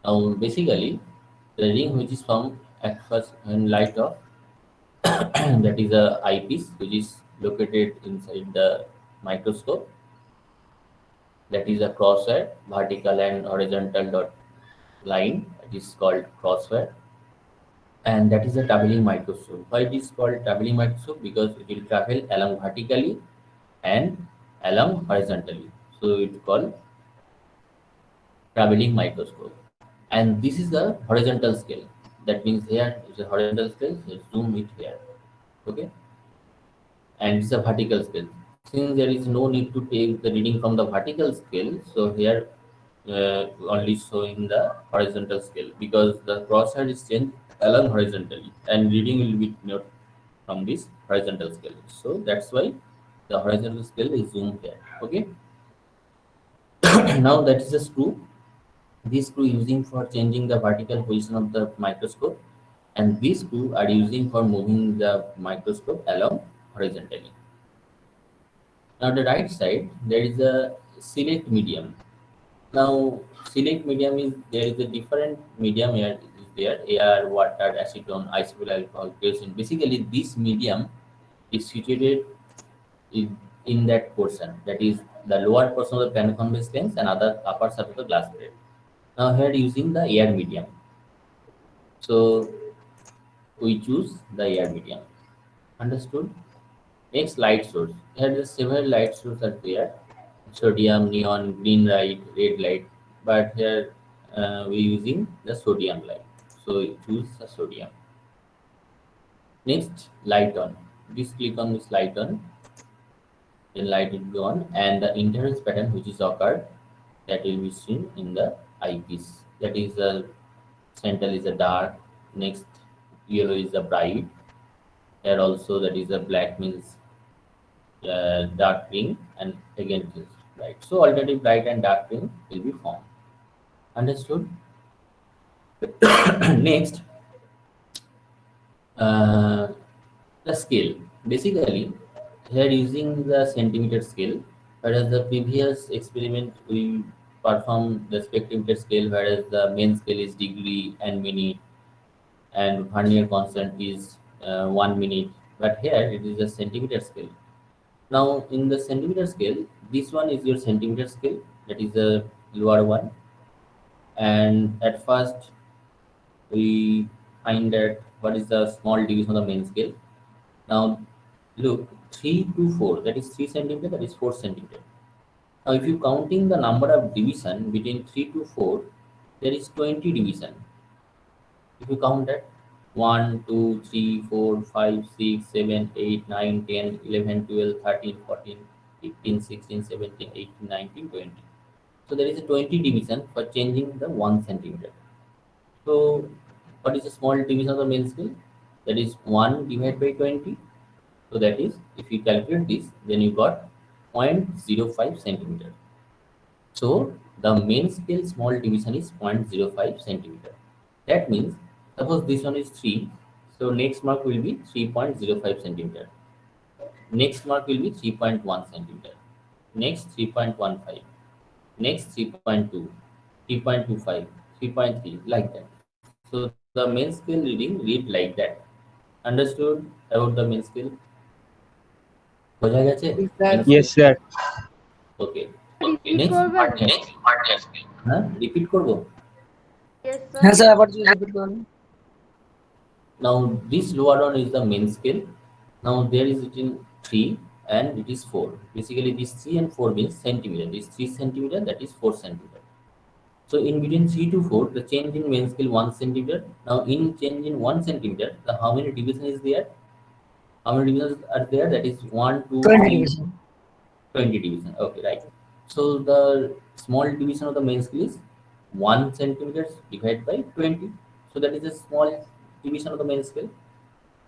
Now, basically, the ring which is found at first in light of that is a eyepiece which is located inside the microscope. That is a crosswire, vertical and horizontal dot line. It is called crosswire, and that is a traveling microscope. Why it is called traveling microscope? Because it will travel along vertically and along horizontally. So it's called traveling microscope. And this is the horizontal scale. That means here is a horizontal scale. So zoom it here. Okay, and it's a vertical scale. Since there is no need to take the reading from the vertical scale, so here only showing the horizontal scale because the crosshair is changed along horizontally and reading will be not from this horizontal scale. So that's why the horizontal scale is zoomed here. Okay, now that is the screw. This screw using for changing the vertical position of the microscope, and these screw are using for moving the microscope along horizontally. Now the right side there is a select medium. Now select medium is there is a different medium here is there air, water, acetone, isopropyl alcohol, kerosene. Basically this medium is situated in that portion that is the lower portion of the planocon lens and other upper surface of the glass plate. Now here using the air medium. So we choose the air medium. Understood? Next, light source. Here the several light sources are there. Sodium, neon, green light, red light. But here we using the sodium light. So we choose the sodium. Next, light on. This click on this light on. Then light will go on, and the interference pattern which is occurred that will be seen in the eyepiece. That is the central is a dark. Next, yellow is a bright. Here also that is a black means dark green, and again it is bright. So alternative bright and dark green will be formed. Understood? Next, uh, the scale. Basically, here using the centimeter scale, whereas the previous experiment we performed the spectrometer scale, whereas the main scale is degree and minute, and Vernier constant is 1 minute. But here it is a centimeter scale. Now in the centimeter scale, this one is your centimeter scale, that is the lower one. And at first we find that what is the small division of the main scale. Now look, 3 to 4, that is 3 centimeter, that is 4 centimeter. Now if you counting the number of division between 3 to 4, there is 20 division. If you count that 1, 2, 3, 4, 5, 6, 7, 8, 9, 10, 11, 12, 13, 14, 15, 16, 17, 18, 19, 20. So there is a 20 division for changing the 1 centimeter. So what is the small division of the main scale? That is 1 divided by 20. So that is, if you calculate this, then you got 0.05 centimeter. So the main scale small division is 0.05 centimeter. That means, suppose this one is 3, so next mark will be 3.05 centimeter. Next mark will be 3.1 centimeter. Next 3.15. Next 3.2, 3.25, 3.3, like that. So the main scale reading read like that. Understood about the main scale? বোঝা গেছে? Is Main that scale. Yes, sir. Okay. Repeat Next করবেন? Vernier scale. হ্যাঁ repeat করবো? Yes sir. হ্যাঁ sir আবার যদি repeat করেন। Now this lower one is the main scale. Now there is it in 3 and it is 4. Basically this 3 and 4 means centimeter. This 3 centimeter, that is 4 centimeter. So in between 3 to 4, the change in main scale 1 centimeter. Now in change in 1 centimeter, the how many division is there? How many divisions are there? That is 1, 2, 20 3, division. 20 division. Okay, right. So the small division of the main scale is 1 centimeters divided by 20. So that is a small division of the main scale.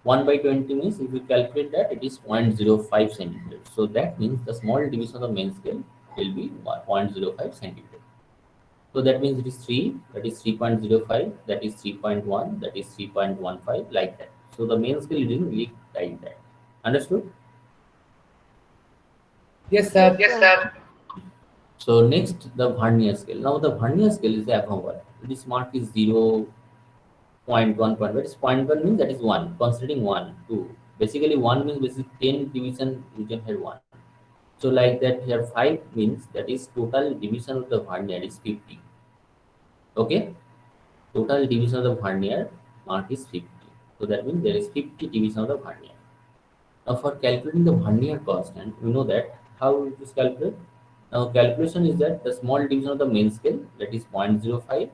1 by 20 means if you calculate that it is 0.05 centimeters. So that means the small division of the main scale will be 0.05 centimeters. So that means it is 3, that is 3.05, that is 3.1, that is 3.15, like that. So the main scale didn't leak like that. Understood? Yes yes sir. Sir. So next the Vernier scale. Now the Vernier scale is the above one. this mark is 0, point 1, point, but it's point 1 means that is 1, considering 1, 2. Basically, 1 means basically 10 division you can have 1. So like that here 5 means that is total division of the vernier is 50. Okay, total division of the vernier mark is 50. So that means there is 50 division of the vernier. Now for calculating the vernier constant, we know that how it is calculated. Now calculation is that the small division of the main scale, that is 0.05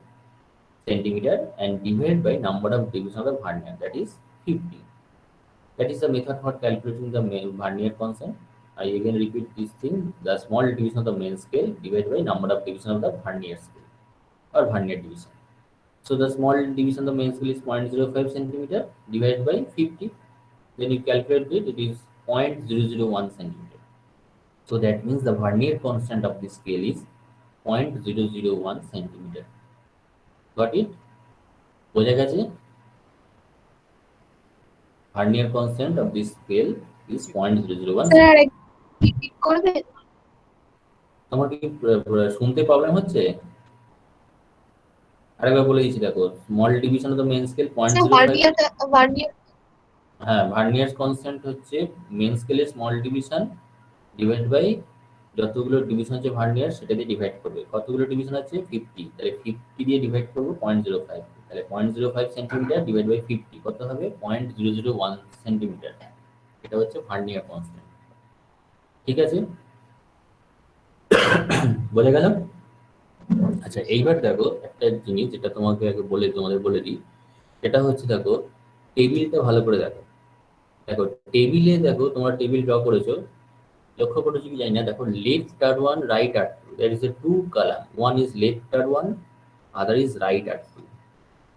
centimeter, and divided by number of division of the vernier, that is 50. That is the method for calculating the main vernier constant. I again repeat this thing: the small division of the main scale divided by number of division of the vernier scale or vernier division. So the small division of the main scale is 0.05 centimeter divided by 50. Then you calculate it, it is 0.001 centimeter. So that means the vernier constant of this scale is 0.001 centimeter. Got it? বোঝা গেছে? Vernier constant of this scale is 0.001 sir centimeter. Repeat করবে? তোমার কি শুনতে problem হচ্ছে? আরেকবার বলে দিচ্ছি দেখো, small division of the main scale sir 0.05। Vernier হ্যাঁ, ভার্নিয়ার কনস্ট্যান্ট হচ্ছে মেন স্কেলের স্মল ডিভিশন ডিভাইড বাই যতগুলো ডিভিশন আছে ভার্নিয়ার সেটা দিয়ে ডিভাইড করবে। কতগুলো ডিভিশন আছে? 50, তাহলে 50 দিয়ে ডিভাইড করবো 0.05, তাহলে 0.05 সেন্টিমিটার ডিভাইড বাই 50 কত হবে? 0.001 সেন্টিমিটার। এটা হচ্ছে ভার্নিয়ার কনস্ট্যান্ট। ঠিক আছে, বোঝা গেল? আচ্ছা, এইবার দেখো একটা জিনিস যেটা তোমাকে আগে তোমাদের বলে দিই, সেটা হচ্ছে দেখো টেবিলটা ভালো করে দেখো। দেখো টেবিলে দেখো, তোমরা টেবিল ড্র করেছো, লক্ষ্য করেছো কি জানি না, দেখো left R one, right R two, there is a two column, one is left R one, other is right R two.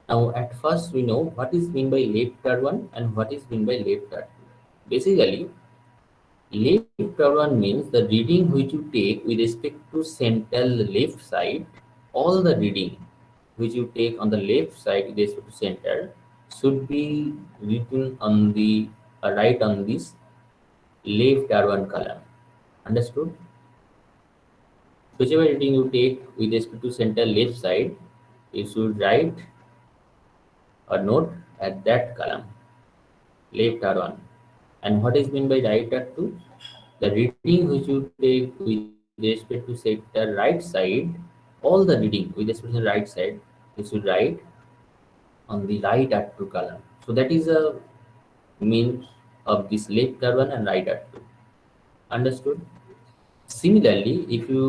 Now at first we know what is mean by left R one and what is mean by left R two. Basically left or one means the reading which you take with respect to central left side, all the reading which you take on the left side with respect to center should be written on the right on this left R1 column. Understood? Whichever reading you take with respect to center left side, you should write a note at that column, left R1. And what is meant by right R2? The reading which you take with respect to sector right side, all the reading with respect to the right side, you should write on the right R2 column. So that is a mean of this left R1 and right R2. Understood? Similarly, if you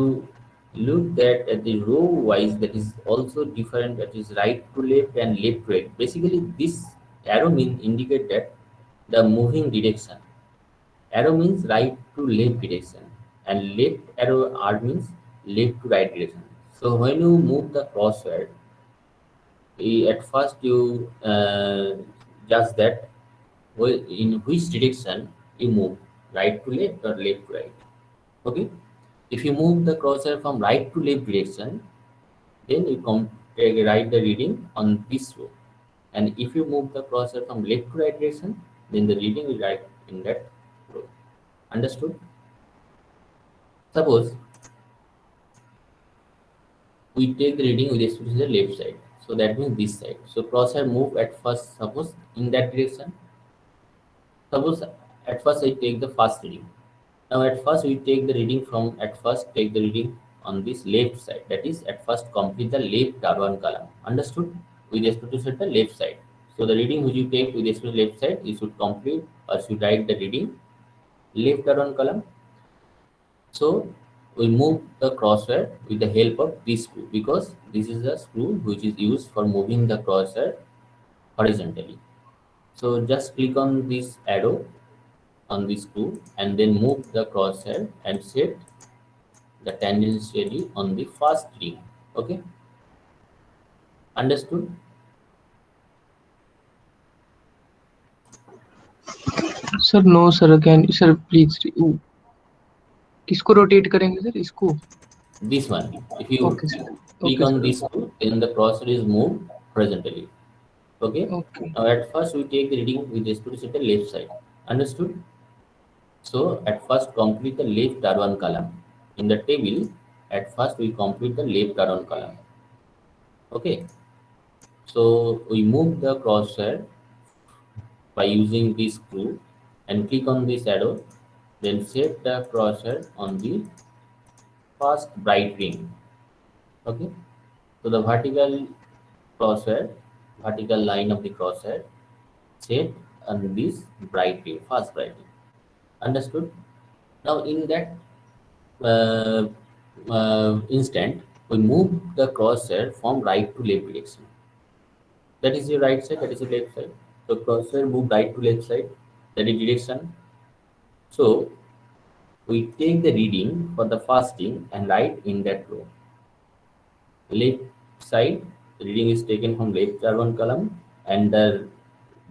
look at the row wise, that is also different, that is right to left and left to right. Basically, this arrow indicate that the moving direction. Arrow means right to left direction, and left arrow R means left to right direction. So when you move the crossword, at first you judge that in which direction you move, right to left or left to right. Okay, if you move the crosshair from right to left direction, then you write the reading on this row, and if you move the crosshair from left to right direction, then the reading will write in that row. Understood? Suppose we take the reading with respect to the left side, so that means this side. So crosshair move at first, suppose in that direction. Suppose at first I take the first reading. Now at first we take the reading from, at first take the reading on this left side. That is, at first complete the left R1 column. Understood? With respect to the left side. So the reading which you take with respect to left side, you should complete or should write the reading left R1 column. So we move the crosshair with the help of this screw, because this is the screw which is used for moving the crosshair horizontally. So just click on this arrow on the screw and then move the crosshair and set the tangentially on the first ring. Okay, understood? Sir no sir, can sir please किसको rotate करेंगे sir? इसको? This one, if you Okay, sir. click Okay, on sir. this screw, then the crosshair is moved horizontally. Okay. Okay. Now at first we take the reading with respect to the left side. Understood? So at first complete the left R1 column. In the table, at first we complete the left R1 column. Okay. So we move the crosshair by using this screw and click on this arrow, then set the crosshair on the first bright ring. Okay, so the crosshair, vertical line of the crosshair set on this bright ring, first bright ring. Understood? Now in that instant, we move the crosshair from right to left direction. That is your right side, that is your left side. So crosshair move right to left side, that is direction. So we take the reading for the fasting and write in that row. Left side, the reading is taken from left R1 column and the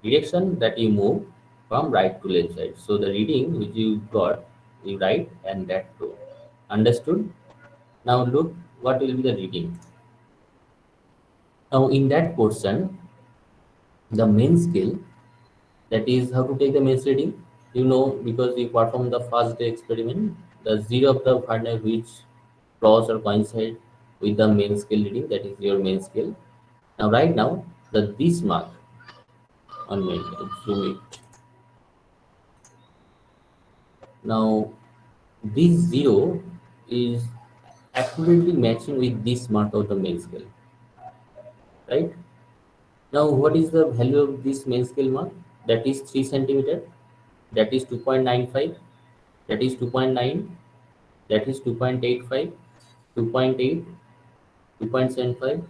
direction that you move from right to left side. So the reading which you got, you write and that row. Understood? Now look what will be the reading. Now in that portion, the main skill, that is how to take the mains reading. You know, because you perform the first day experiment, the zero of the partner which cross or coincide with the main skill reading, that is your main skill. Now right now, the this mark on main, zoom it. Now this zero is accurately matching with this mark of the main scale, right? Now what is the value of this main scale mark? That is 3 centimeter, that is 2.95, that is 2.9, that is 2.85, 2.8, 2.75,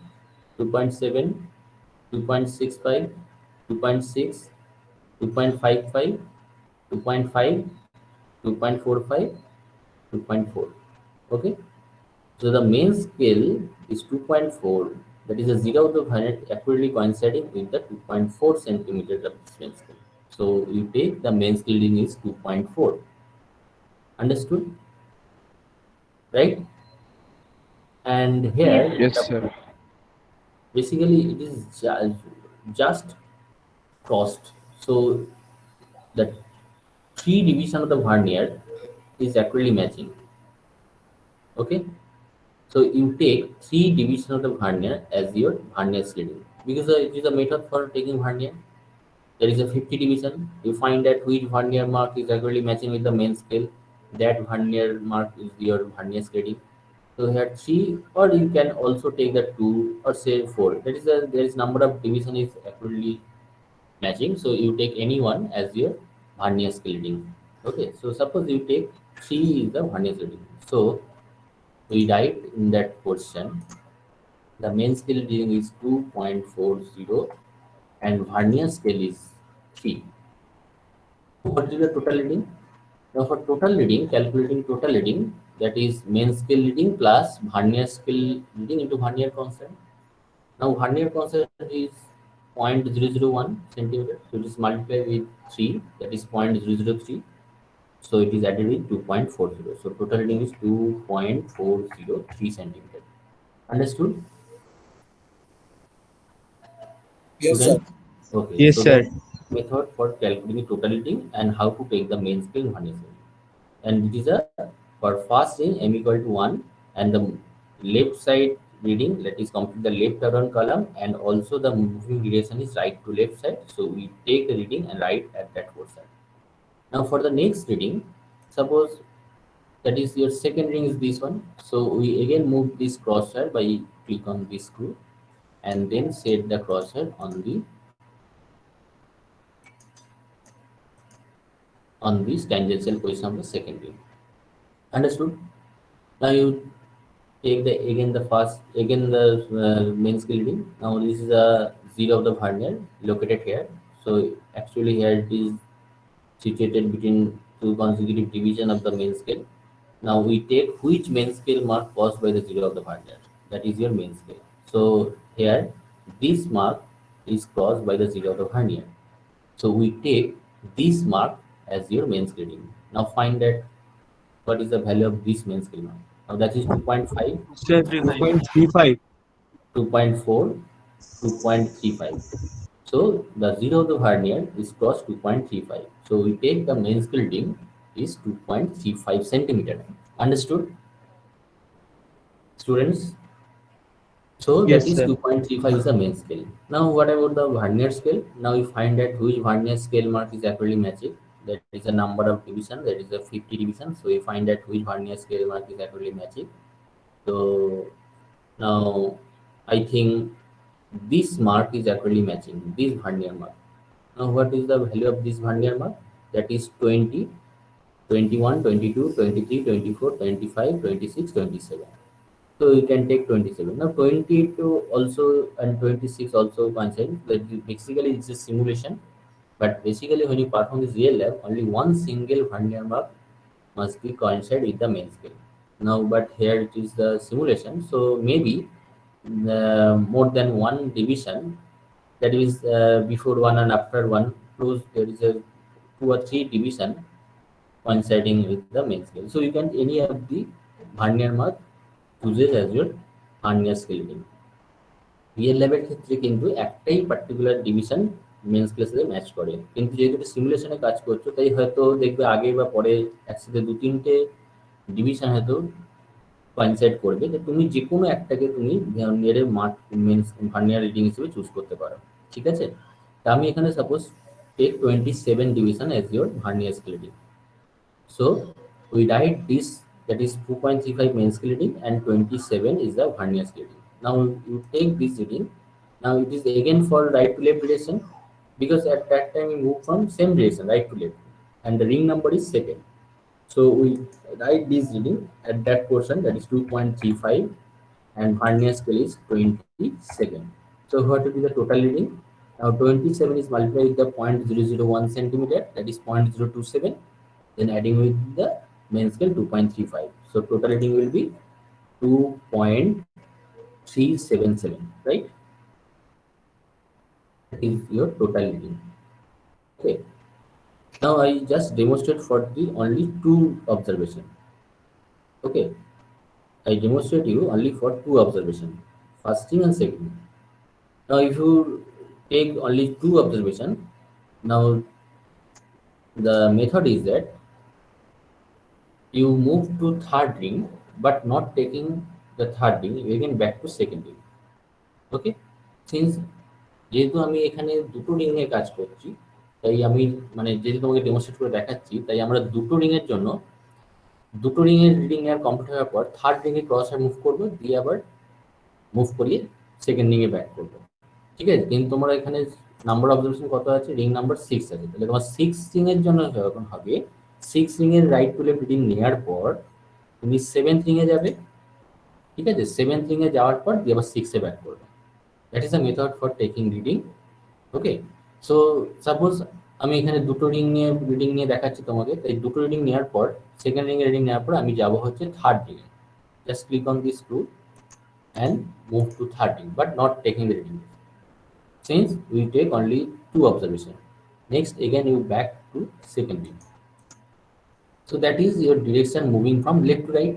2.7, 2.65, 2.6, 2.55, 2.5, 2.45, 2.4. Okay, so the main scale is 2.4, that is a zero of the planet accurately coinciding with the 2.4 centimeters of this main scale. So you take the main scale reading is 2.4. Understood? Right? And here, Yes. Yes, sir. basically, it is just crossed. So the three division of the vernier is accurately matching. Okay, so you take three division of the vernier as your vernier slitting, because it is a method for taking vernier. There is a 50 division. You find that which vernier mark is accurately matching with the main scale. That vernier mark is your vernier slitting. So here three, or you can also take the two or say four. That is the there is number of division is accurately matching. So you take any one as your vernier scale reading. Okay, so suppose you take three is the vernier scale reading. So we write in that portion the main scale reading is 2.40 and vernier scale is 3. What is the total reading? Now for total reading, calculating total reading, that is main scale reading plus vernier scale reading into vernier constant. Now vernier constant is 0.001 centimeter, so it is multiplied with 3, that is 0.003. So it is added with 2.40. So total reading is 2.403 centimeter. Understood? Yes, sir. Student? Okay, Yes, so sir. that method for calculating total reading and how to take the main scale and vernier scale. And it is a for fast ring m equal to 1 and the left side reading, that is complete the left around column, and also the moving direction is right to left side. So we take the reading and write at that portion. Now for the next reading, suppose that is your second ring is this one. So we again move this crosshair by click on this screw and then set the crosshair on this tangential position of the second ring. Understood? Now you take the again the first again the main scale reading. Now this is a zero of the vernier located here. So actually here it is situated between two consecutive division of the main scale. Now we take which main scale mark caused by the zero of the vernier. That is your main scale. So here this mark is caused by the zero of the vernier. So we take this mark as your main scale reading. Now find that what is the value of this main scale mark. Now that is 2.5, Sir, 2.35. 2.4, 2.35. So the zero of the vernier is cross 2.35. So we take the main scale reading is 2.35 centimeter. Understood? Students? So Yes, that is sir. 2.35 is the main scale. Now what about the vernier scale? Now we find that which vernier scale mark is accurately matching. That is a number of division, that is a 50 division. So we find that which vernier scale mark is accurately matching. So now I think this mark is accurately matching, this vernier mark. Now what is the value of this vernier mark? That is 20, 21, 22, 23, 24, 25, 26, 27. So you can take 27. Now 22 also and 26 also coincide. But basically it's a simulation. But basically when you perform this real lab, only one single vernier mark must be coincide with the main scale. Now, but here it is the simulation. So maybe more than one division, that is before one and after one, close there is a 2 or 3 division coinciding with the main scale. So you can any of the vernier mark chooses as your vernier scale reading. Real ল্যাবের ক্ষেত্রে কিন্তু একটাই particular division main স্কেলের সাথে match করে, কিন্তু যেহেতু এটা সিমুলেশনে কাজ করছো তাই হয়তো দেখবে আগে বা পরে একসাথে 2-3টে ডিভিশন হয়তো কোইনসাইড করবে, যে তুমি যে কোনো একটাকে তুমি ভার্নিয়ারের মার্ক মেন ভার্নিয়ার রিডিং হিসেবে চুজ করতে পারো। ঠিক আছে, তা আমি এখানে suppose take 27 division as your vernier scale reading. So we write this, that is 2.35 main scale reading and 27 is the vernier scale reading. Now you take this reading. Now it is again for right to left direction, because at that time we move from same direction right to left, and the ring number is second. So we write this reading at that portion, that is 2.35, and vernier scale is 27. So what will be the total reading? Now 27 is multiplied with the 0.001 centimeter, that is 0.027. Then adding with the main scale 2.35. So total reading will be 2.377, right? That is your total reading. Okay. Now I just demonstrate for the only 2 observation. Okay. I demonstrate you only for 2 observation, first thing and second thing. Now if you take only 2 observation, now the method is that you move to third ring, but not taking the third ring, you again back to second ring. Okay, since যেহেতু আমি এখানে দুটো ring এ কাজ করছি, তাই আমি মানে যেহেতু তোমাকে ডেমনস্ট্রেট করে দেখাচ্ছি, তাই আমরা দুটো রিং এর জন্য দুটো রিং এর রিডিং এর কমপ্লিট হওয়ার পর থার্ড রিং এ ক্রস মুভ করবো, দিয়ে আবার মুভ করিয়ে সেকেন্ড রিং এ ব্যাক করবো। ঠিক আছে, কিন্তু তোমার এখানে নাম্বার অবজারভেশন কত আছে? রিং নাম্বার 6 আছে, তাহলে তোমার 6 রিং এর জন্য যখন হবে 6 রিং এর রাইট টু লেফট রিডিং নেওয়ার পর তুমি 7th রিং এ যাবে। ঠিক আছে, 7th রিং এ যাওয়ার পর দিয়ে আবার 6 এ ব্যাক করবে। That is the method for taking reading. Okay, so suppose আমি এখানে দুটো রিডিং নিয়ে দেখাচ্ছি তোমাকে, তাই দুটো রিডিং নেওয়ার পর সেকেন্ড রিং এর রিডিং নেওয়ার পর আমি যাব হচ্ছে third ring A. Just click on this screw and move to third ring, but not taking the reading, since we take only 2 observation. Next again you back to second ring. So that is your direction moving from left to right.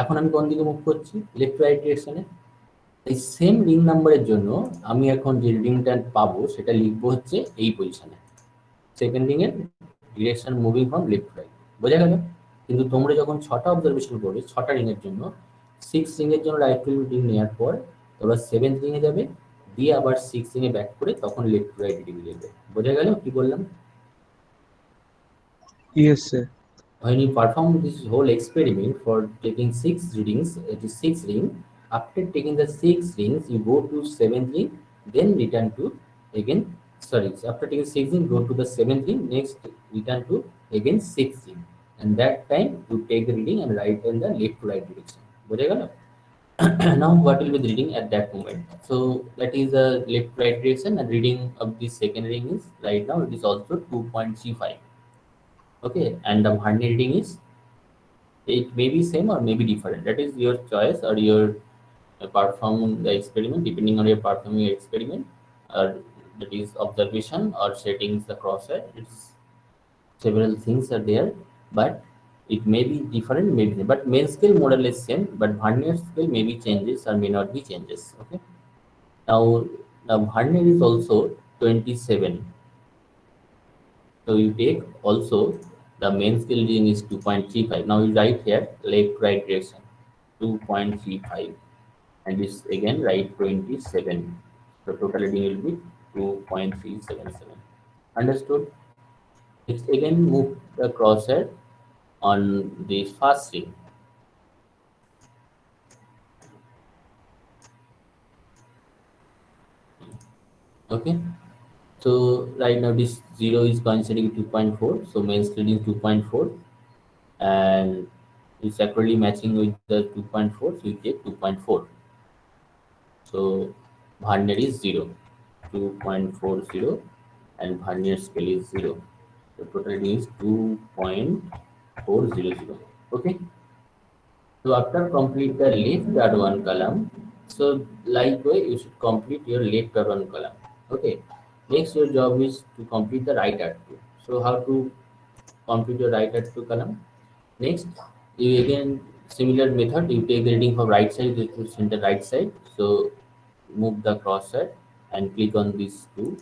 এখন আমি কোন দিকে move করছি? Left to right ডিরেকশনে। এই same ring নাম্বারের জন্য আমি এখন যে রিডিংটা পাবো সেটা লিখবো হচ্ছে এই পজিশনে, সেকেন্ড রিং এর direction moving from left to right. বোঝা গেল? কিন্তু তোমরা যখন 6টা অবজারভেশন করবে 6টা রিং এর জন্য 6 রিং এর জন্য রাইট টু রিডিং নেওয়ার পর তোমরা 7th রিং এ যাবে, দিয়ে আবার 6 রিং এ ব্যাক করে তখন লেফট টু রাইট রিডিং নেবে। বোঝা গেল কি বললাম? Yes, sir. When you perform this whole experiment for taking 6 readings, it is 6 ring. After taking the 6 rings, you go to 7th ring, then return to again. Sorry, so after taking 6 ring, go to the 7th ring. Next, return to again 6th ring, and that time you take the reading and write in the left to right direction. বোঝা গেল? Now what will be the reading at that moment? So that is the left to right direction, and reading of the second ring is right now it is also 2.35. Okay, and the vernier reading is, it may be same or may be different. That is your choice, or your perform the experiment depending on your performing your experiment, or that is observation or settings the crosshair. It's several things are there, but it may be different, maybe, but main scale more or less same, but vernier scale maybe changes or may not be changes. Okay, now the vernier is also 27. So you take also the main scale reading is 2.35. Now you write here left right direction 2.35, and this again write 27. So total reading will be 2.377. Understood? Next again move the crosshair on the first ring. Okay. So right now this 0 is coinciding with 2.4. So main screen is 2.4 and it's accurately matching with the 2.4. So you take 2.4. So vernier is 0, 2.40 and vernier scale is 0. The total reading is 2.400. Okay. So after complete the left add one column, so likewise you should complete your left add one column. Okay. Next your job is to complete the right add two. So how to complete your right add two column? Next, you again similar method. You take the reading from right side to center right side. So move the crosshair and click on these two,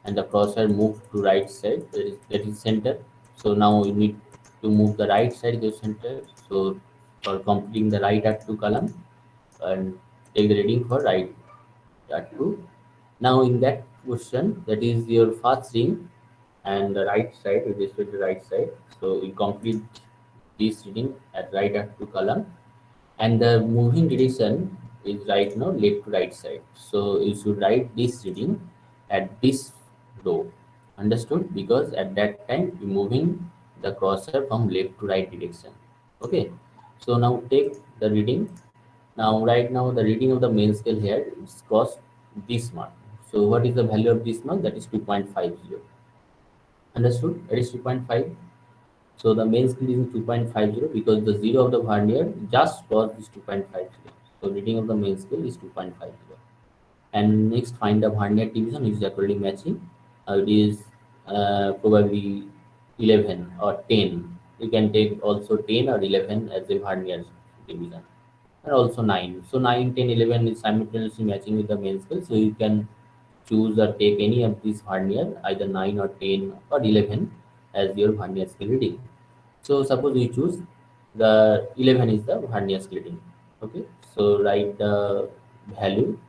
and the crosshair move to right side. That is center. So now you need to move the right side to center. So for completing the right at two column and take the reading for right at two. Now in that question, that is your first ring and the right side with respect to the right side. So we complete this reading at right at two column, and the moving direction is right now left to right side. So you should write this reading at this row. Understood? Because at that time you're moving the crosshair from left to right direction. Okay. So now take the reading. Now right now the reading of the main scale here is crossed this mark. So what is the value of this mark? That is 2.50. Understood? That is 2.5. So the main scale is 2.50 because the 0 of the vernier just crossed this 2.50. So reading of the main scale is 2.50. And next find the vernier division which is accurately matching. It is probably 11 or 10. You can take also 10 or 11 as a vernier division. And also 9. So 9, 10, 11 is simultaneously matching with the main scale. So you can choose or take any of these vernier, either 9 or 10 or 11 as your vernier scale reading. So suppose we choose the 11 is the vernier scale reading. Okay, so write the value,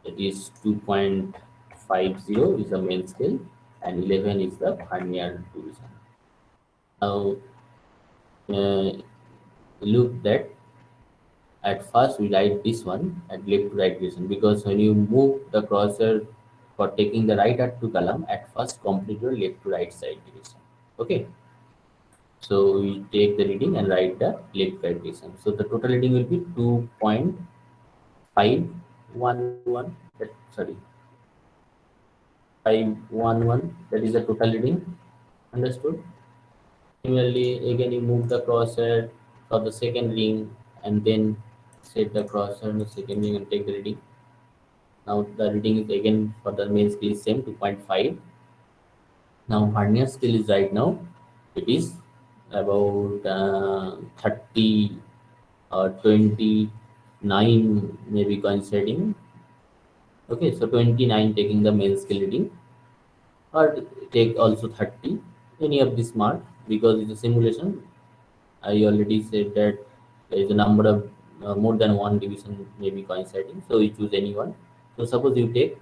that is 2.50 is the main scale and 11 is the vernier division. Now look that at first we write this one at left to right direction, because when you move the crosshair for taking the right at two column, at first complete your left to right side direction. Okay. So we take the reading and write the left right direction. So the total reading will be 2.511. Sorry, 511. That is the total reading. Understood? Similarly, again you move the crosshair for the second ring and then set the crosshair on the second ring and take the reading. Now the reading is again for the main scale is same 2.5. Now vernier scale is right now it is about 30 or 29 maybe coinciding. Okay, so 29 taking the main scale reading, or take also 30, any of this mark, because it's a simulation. I already said that there is a number of more than one division may be coinciding, so you choose any one. So suppose you take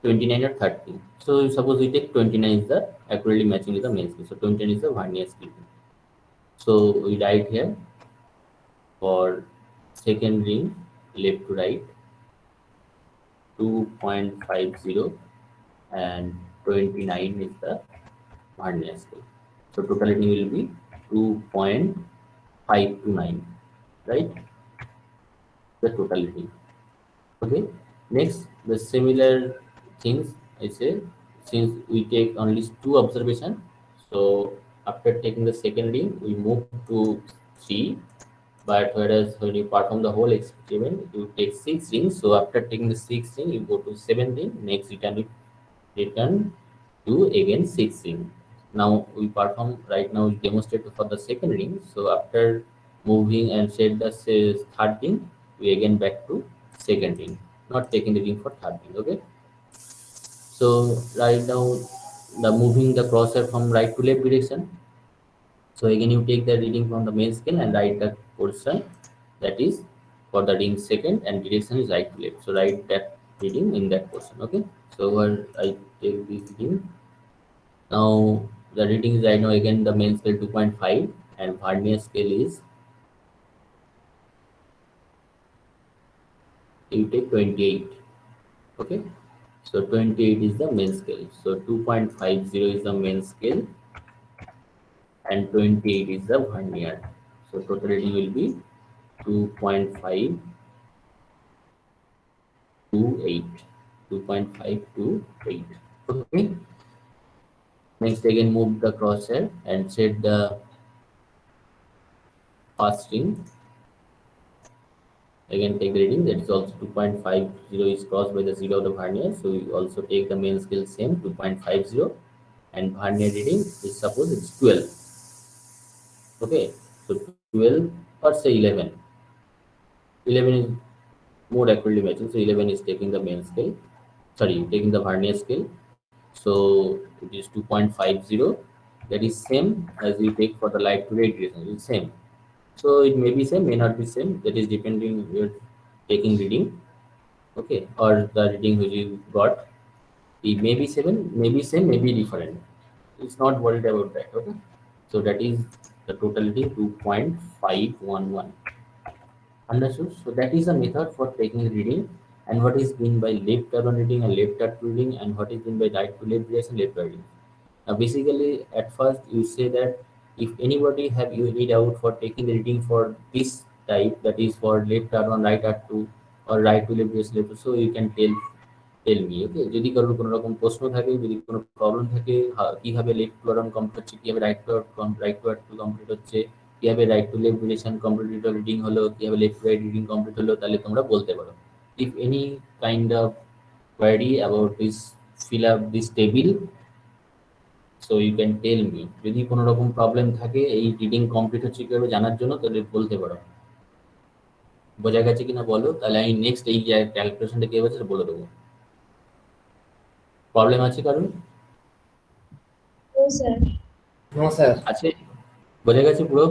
29 or 30. So suppose we take 29 is the accurately matching with the main scale. So 29 is the vernier scale. So we write here for second ring left to right 2.50 and 29 is the vernier scale. So total reading will be 2.529, right? The total reading. Okay. Next, the similar things I say, since we take only two observation, so after taking the second ring, we move to 3. But whereas when you perform the whole experiment, you take 6 rings. So after taking the 6th ring, you go to 7th ring. Next, return to again 6th ring. Now we perform right now. We demonstrate for the second ring. So after moving and set the third ring, we again back to second ring, not taking the ring for third ring. Okay. So right now the moving the crosshair from right to left direction. So again you take the reading from the main scale and write the portion, that is for the ring second, and direction is right to left. So write that reading in that portion. Okay. So where I take this reading. Now the reading is right now again the main scale 2.5 and vernier scale is you take 28. Okay. So 28 is the main scale. So 2.50 is the main scale and 28 is the vernier. So total reading will be 2.5 to 8. 2.5 to 8. Okay. Next again move the crosshair and set the first ring. Again take the reading, that is also 2.50 is crossed by the 0 of the vernier. So you also take the main scale same 2.50 and vernier reading is suppose it's 12. Okay, so 12 or say 11. 11 is more accurately matching. So 11 is taking the main scale, sorry, taking the vernier scale. So it is 2.50. That is same as we take for the light to rate direction. It's same. So it may be same, may not be same. That is depending you're taking reading. Okay, or the reading which you got. It may be 7, maybe same, maybe different. It's not worried about that. Okay, so that is the totality 2.511. Understood? So that is a method for taking reading, and what is meant by left turn reading and left turn reading, and what is meant by right to left direction, left to reading. Now, basically, at first you say that if anybody have you read out for taking the reading for this type, that is for left R1, right R2, or right to left direction, left, so you can tell me. Okay, যদি কারোর কোনো রকম প্রশ্ন থাকে, যদি কোনো problem থাকে, কিভাবে লেফট টু আর কমপ্লিট হচ্ছে, কিভাবে right to R two complete হচ্ছে, কিভাবে right to left direction complete reading হলো, কিভাবে left to right reading complete হলো, তাহলে তোমরা বলতে পারো। If any kind of query about this, fill up this table, so you can tell me. যদি কোনো রকম প্রবলেম থাকে এই রিডিং কমপ্লিট হচ্ছে কিভাবে জানার জন্য, তাহলে বলতে পারো। বোঝা গেছে কিনা বলো, তাহলে আমি নেক্সট এই ক্যালকুলেশনটা কি হচ্ছে বলে দেবো। প্রবলেম আছে কারণ? No, sir. No, sir. আছে? বোঝা গেছে পুরো?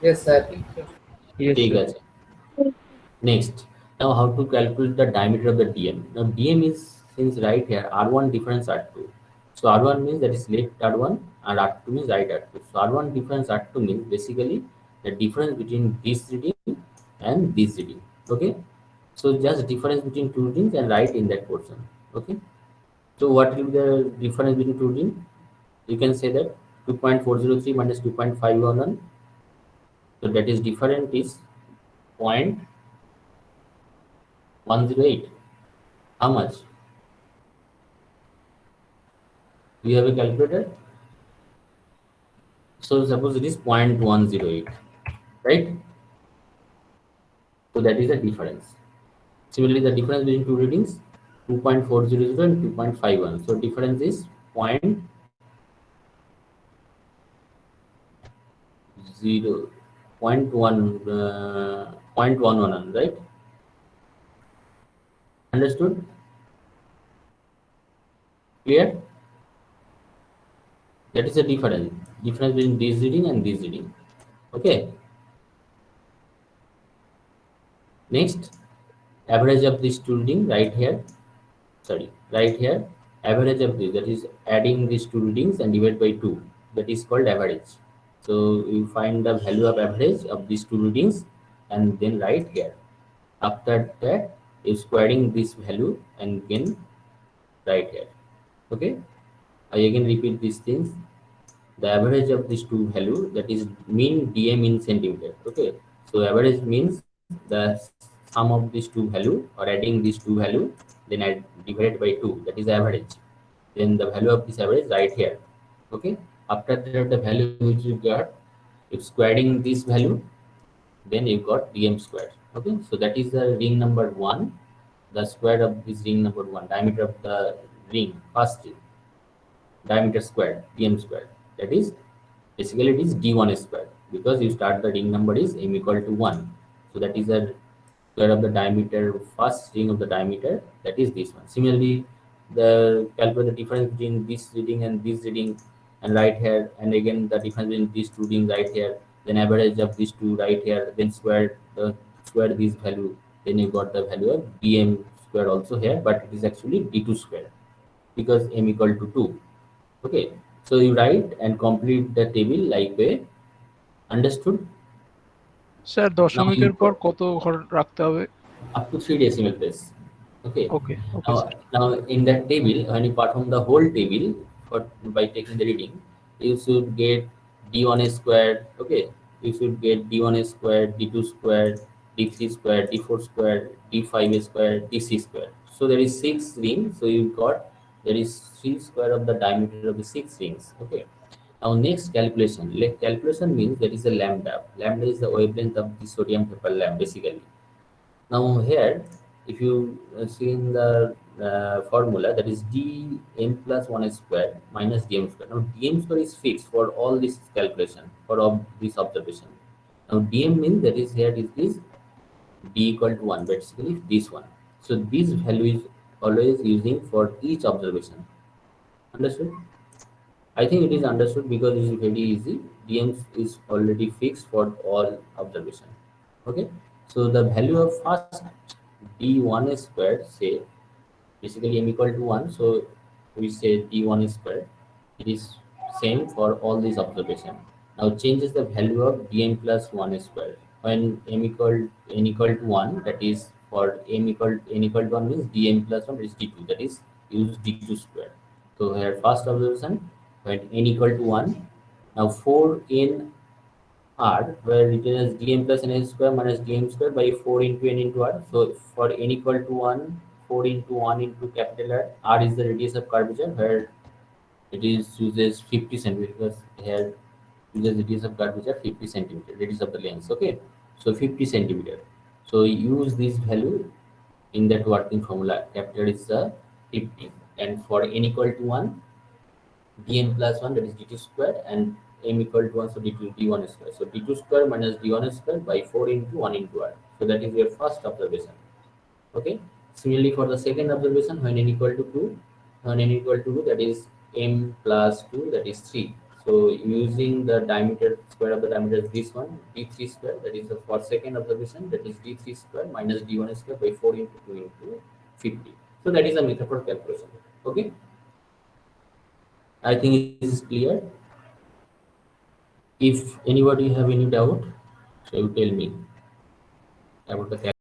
Yes, sir. Yes, ঠিক sir. আছে। Next, now how to calculate the diameter of the DM. Now DM is, since right here R1 difference R2. So R1 means that is left R1 and R2 means right R2. So R1 difference R2 means basically the difference between this reading and this reading. Okay. So just difference between two readings and write in that portion. Okay. So what will be the difference between two readings? You can say that 2.403 minus 2.511. So that is different is 0.108. How much? Do you have a calculator? So suppose it is 0.108, right? So that is the difference. Similarly, the difference between two readings 2.400 and 2.51. So difference is 0.111, right? Understood? Clear? That is the difference between this reading and this reading. Okay. Next, average of this two reading right here. Sorry, right here. Average of this, that is adding these two readings and divide by 2. That is called average. So you find the value of average of these two readings and then write here. After that, you squaring this value and again write here. Okay. I again repeat these things. The average of these two value, that is mean DM in centimeter. Okay. So average means the sum of these two value or adding these two value, then I divide by 2. That is average. Then the value of this average right here. Okay. After that, the value which you got, if squaring this value, then you got DM square. Okay. So that is the ring number 1. The square of this ring number 1, diameter of the ring, first ring, diameter square, DM square. That is basically it is D1 square, because you start the ring number is m equal to 1. So that is the square of the diameter, first ring of the diameter, that is this one. Similarly, the calculate the difference between this reading and this reading and right here, and again the difference between these two readings right here, then average of these two right here, then square the square this value, then you got the value of dm square also here, but it is actually d2 square because m equal to 2. Okay, so you write and complete the table like way. Understood? Sir Now দশমিকের you পর কত ঘর রাখতে হবে? up to 3 decimal place. Okay. Okay okay Now, sir. now in that table, when you perform the whole table for by taking the reading, you should get d1 squared. Okay, you should get d1 squared, d2 squared, d3 squared, d4 squared, d5 squared, dc squared. So there is 6 rings. So you got there is 3 square of the diameter of the 6 rings. Okay. Now next calculation. Calculation means there is a lambda. Lambda is the wavelength of the sodium paper lamp basically. Now here, if you see in the formula, that is dm plus 1 square minus dm square. Now dm square is fixed for all this calculation, for all this observation. Now dm means that is here is this d equal to 1, basically this one. So this value is always using for each observation. Understood? I think it is understood because it is very easy. dm is already fixed for all observation. Okay, so the value of first d1 squared, say basically m equal to 1, so we say d1 squared. It is same for all these observation. Now changes the value of dm plus 1 squared when n equal to 1, that is for n equal to 1 means dm plus 1 is d2, that is use d2 squared. So here first observation when n equal to 1. Now 4n r, where written as dm plus n square minus dm square by 4 into n into r. So for n equal to 1, 4 into 1 into capital R. R is the radius of curvature, where it is uses 50 centimeter because here uses radius of curvature 50 centimeter, radius of the lens. Okay, so 50 centimeter. So use this value in that working formula. Capital is 50, and for n equal to 1, dm plus 1, that is d2 square, and m equal to 1, so d1 square. So d2 square minus d1 square by 4 into 1 into r. So that is your first observation. Okay. Similarly, for the second observation, when n equal to 2, when n equal to 2, that is m plus 2, that is 3. So using the diameter square of the diameter is this one, d3 square, that is the for second observation, that is d3 square minus d1 square by 4 into 2 into 50. So that is a method for calculation. Okay. I think it is clear. If anybody have any doubt, so you tell me about the